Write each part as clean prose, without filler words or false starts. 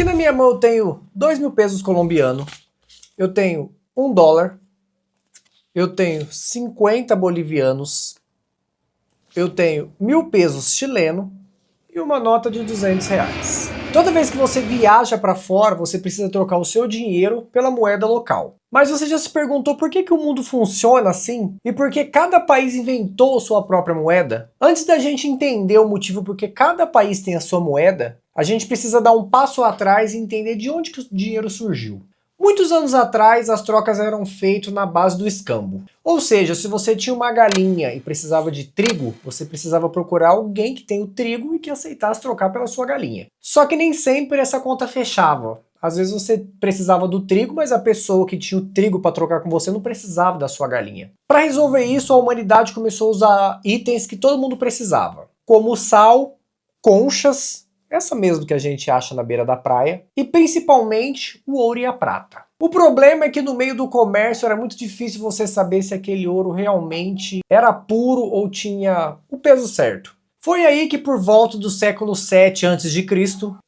Aqui na minha mão eu tenho 2.000 pesos colombianos, eu tenho $1, eu tenho 50 bolivianos, eu tenho 1.000 pesos chilenos e uma nota de R$ 200. Toda vez que você viaja para fora, você precisa trocar o seu dinheiro pela moeda local. Mas você já se perguntou por que o mundo funciona assim? E por que cada país inventou sua própria moeda? Antes da gente entender o motivo por que cada país tem a sua moeda, a gente precisa dar um passo atrás e entender de onde que o dinheiro surgiu. Muitos anos atrás, as trocas eram feitas na base do escambo. Ou seja, se você tinha uma galinha e precisava de trigo, você precisava procurar alguém que tem o trigo e que aceitasse trocar pela sua galinha. Só que nem sempre essa conta fechava. Às vezes você precisava do trigo, mas a pessoa que tinha o trigo para trocar com você não precisava da sua galinha. Para resolver isso, a humanidade começou a usar itens que todo mundo precisava, como sal, conchas, essa mesmo que a gente acha na beira da praia, e principalmente o ouro e a prata. O problema é que no meio do comércio era muito difícil você saber se aquele ouro realmente era puro ou tinha o peso certo. Foi aí que por volta do século 7 a.C.,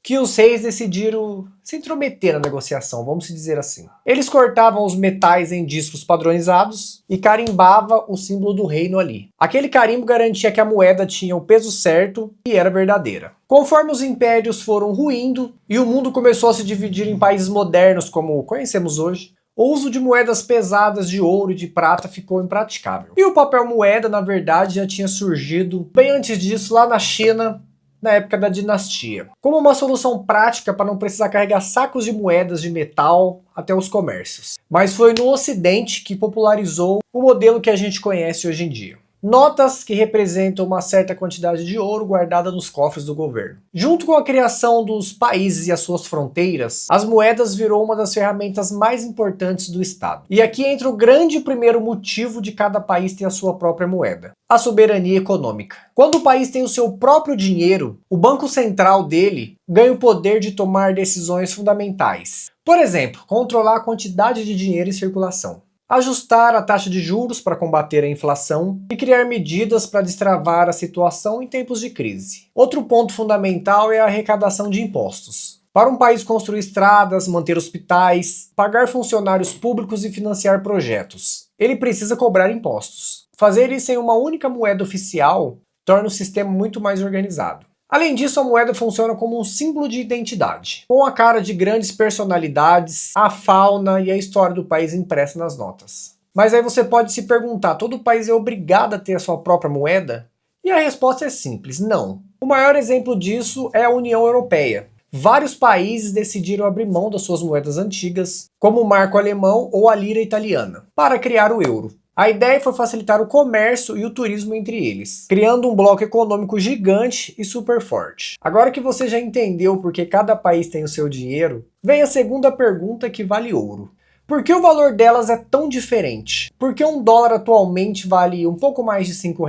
que os reis decidiram se intrometer na negociação, vamos dizer assim. Eles cortavam os metais em discos padronizados e carimbavam o símbolo do reino ali. Aquele carimbo garantia que a moeda tinha o peso certo e era verdadeira. Conforme os impérios foram ruindo e o mundo começou a se dividir em países modernos como conhecemos hoje, o uso de moedas pesadas de ouro e de prata ficou impraticável. E o papel moeda, na verdade, já tinha surgido bem antes disso lá na China, na época da dinastia, como uma solução prática para não precisar carregar sacos de moedas de metal até os comércios. Mas foi no Ocidente que popularizou o modelo que a gente conhece hoje em dia. Notas que representam uma certa quantidade de ouro guardada nos cofres do governo. Junto com a criação dos países e as suas fronteiras, as moedas virou uma das ferramentas mais importantes do Estado. E aqui entra o grande primeiro motivo de cada país ter a sua própria moeda: a soberania econômica. Quando o país tem o seu próprio dinheiro, o banco central dele ganha o poder de tomar decisões fundamentais. Por exemplo, controlar a quantidade de dinheiro em circulação, ajustar a taxa de juros para combater a inflação e criar medidas para destravar a situação em tempos de crise. Outro ponto fundamental é a arrecadação de impostos. Para um país construir estradas, manter hospitais, pagar funcionários públicos e financiar projetos, ele precisa cobrar impostos. Fazer isso em uma única moeda oficial torna o sistema muito mais organizado. Além disso, a moeda funciona como um símbolo de identidade, com a cara de grandes personalidades, a fauna e a história do país impressa nas notas. Mas aí você pode se perguntar, todo país é obrigado a ter a sua própria moeda? E a resposta é simples, não. O maior exemplo disso é a União Europeia. Vários países decidiram abrir mão das suas moedas antigas, como o marco alemão ou a lira italiana, para criar o euro. A ideia foi facilitar o comércio e o turismo entre eles, criando um bloco econômico gigante e super forte. Agora que você já entendeu por que cada país tem o seu dinheiro, vem a segunda pergunta que vale ouro. Por que o valor delas é tão diferente? Por que $1 atualmente vale um pouco mais de R$ 5,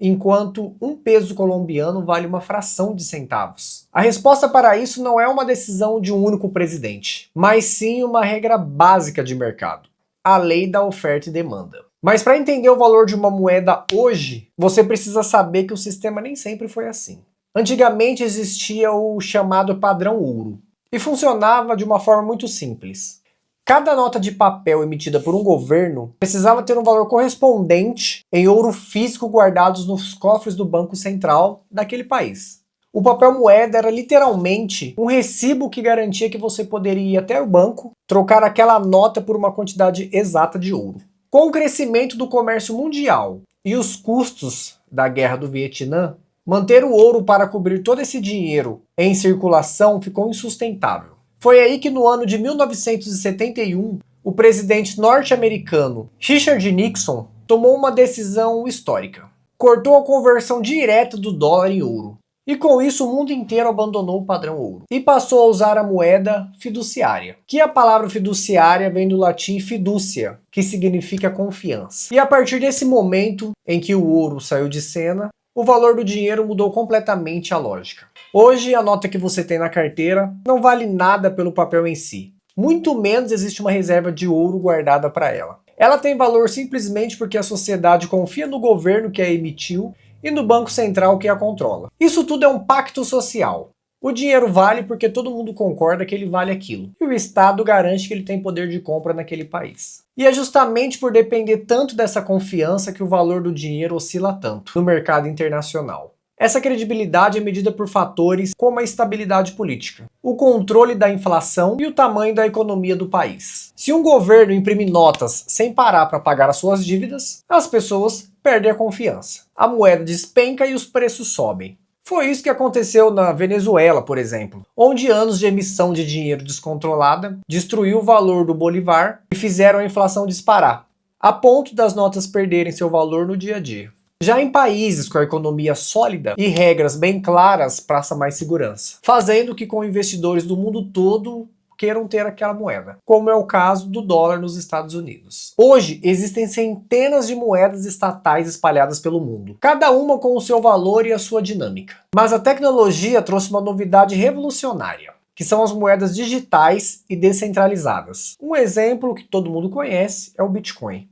enquanto um peso colombiano vale uma fração de centavos? A resposta para isso não é uma decisão de um único presidente, mas sim uma regra básica de mercado: a lei da oferta e demanda. Mas para entender o valor de uma moeda hoje, você precisa saber que o sistema nem sempre foi assim. Antigamente existia o chamado padrão ouro, e funcionava de uma forma muito simples. Cada nota de papel emitida por um governo precisava ter um valor correspondente em ouro físico guardados nos cofres do Banco Central daquele país. O papel moeda era literalmente um recibo que garantia que você poderia ir até o banco, trocar aquela nota por uma quantidade exata de ouro. Com o crescimento do comércio mundial e os custos da Guerra do Vietnã, manter o ouro para cobrir todo esse dinheiro em circulação ficou insustentável. Foi aí que no ano de 1971, o presidente norte-americano Richard Nixon tomou uma decisão histórica. Cortou a conversão direta do dólar em ouro. E com isso o mundo inteiro abandonou o padrão ouro e passou a usar a moeda fiduciária, que a palavra fiduciária vem do latim fiducia, que significa confiança. E a partir desse momento em que o ouro saiu de cena, o valor do dinheiro mudou completamente a lógica. Hoje a nota que você tem na carteira não vale nada pelo papel em si, muito menos existe uma reserva de ouro guardada para ela. Ela tem valor simplesmente porque a sociedade confia no governo que a emitiu e no Banco Central que a controla. Isso tudo é um pacto social. O dinheiro vale porque todo mundo concorda que ele vale aquilo. E o Estado garante que ele tem poder de compra naquele país. E é justamente por depender tanto dessa confiança que o valor do dinheiro oscila tanto no mercado internacional. Essa credibilidade é medida por fatores como a estabilidade política, o controle da inflação e o tamanho da economia do país. Se um governo imprime notas sem parar para pagar as suas dívidas, as pessoas perdem a confiança. A moeda despenca e os preços sobem. Foi isso que aconteceu na Venezuela, por exemplo, onde anos de emissão de dinheiro descontrolada destruiu o valor do bolívar e fizeram a inflação disparar, a ponto das notas perderem seu valor no dia a dia. Já em países com a economia sólida e regras bem claras, passa mais segurança, fazendo que com investidores do mundo todo queiram ter aquela moeda, como é o caso do dólar nos Estados Unidos. Hoje, existem centenas de moedas estatais espalhadas pelo mundo, cada uma com o seu valor e a sua dinâmica. Mas a tecnologia trouxe uma novidade revolucionária, que são as moedas digitais e descentralizadas. Um exemplo que todo mundo conhece é o Bitcoin.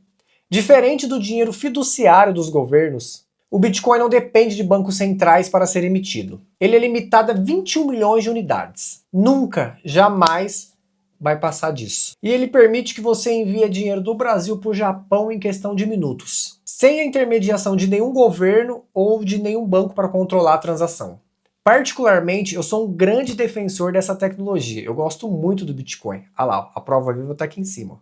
Diferente do dinheiro fiduciário dos governos, o Bitcoin não depende de bancos centrais para ser emitido. Ele é limitado a 21 milhões de unidades. Nunca, jamais vai passar disso. E ele permite que você envie dinheiro do Brasil para o Japão em questão de minutos, sem a intermediação de nenhum governo ou de nenhum banco para controlar a transação. Particularmente, eu sou um grande defensor dessa tecnologia. Eu gosto muito do Bitcoin. Ah lá, a prova viva está aqui em cima.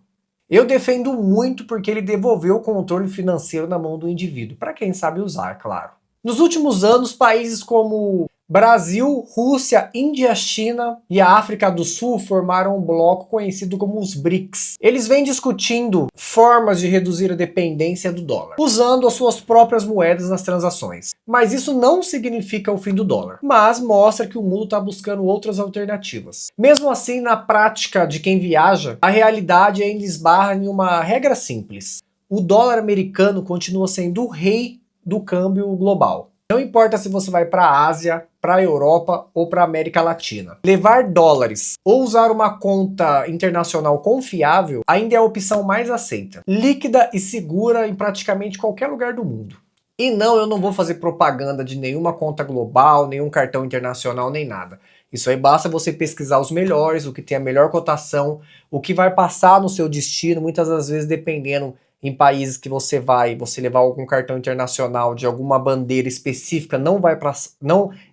Eu defendo muito porque ele devolveu o controle financeiro na mão do indivíduo, para quem sabe usar, claro. Nos últimos anos, países como Brasil, Rússia, Índia, China e a África do Sul formaram um bloco conhecido como os BRICS. Eles vêm discutindo formas de reduzir a dependência do dólar, usando as suas próprias moedas nas transações. Mas isso não significa o fim do dólar, mas mostra que o mundo está buscando outras alternativas. Mesmo assim, na prática de quem viaja, a realidade ainda esbarra em uma regra simples. O dólar americano continua sendo o rei do câmbio global. Não importa se você vai para a Ásia, para a Europa ou para a América Latina. Levar dólares ou usar uma conta internacional confiável ainda é a opção mais aceita, líquida e segura em praticamente qualquer lugar do mundo. E não, eu não vou fazer propaganda de nenhuma conta global, nenhum cartão internacional, nem nada. Isso aí basta você pesquisar os melhores, o que tem a melhor cotação, o que vai passar no seu destino, muitas das vezes dependendo em países que você levar algum cartão internacional de alguma bandeira específica,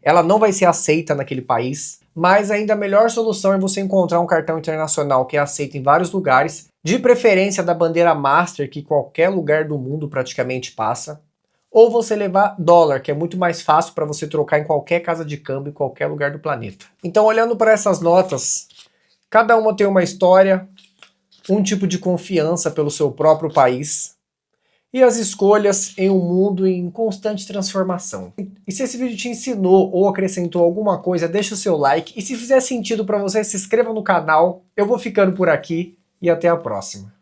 ela não vai ser aceita naquele país. Mas ainda a melhor solução é você encontrar um cartão internacional que é aceito em vários lugares, de preferência da bandeira Master, que qualquer lugar do mundo praticamente passa. Ou você levar dólar, que é muito mais fácil para você trocar em qualquer casa de câmbio, em qualquer lugar do planeta. Então, olhando para essas notas, cada uma tem uma história, um tipo de confiança pelo seu próprio país e as escolhas em um mundo em constante transformação. E se esse vídeo te ensinou ou acrescentou alguma coisa, deixa o seu like e se fizer sentido para você, se inscreva no canal. Eu vou ficando por aqui e até a próxima.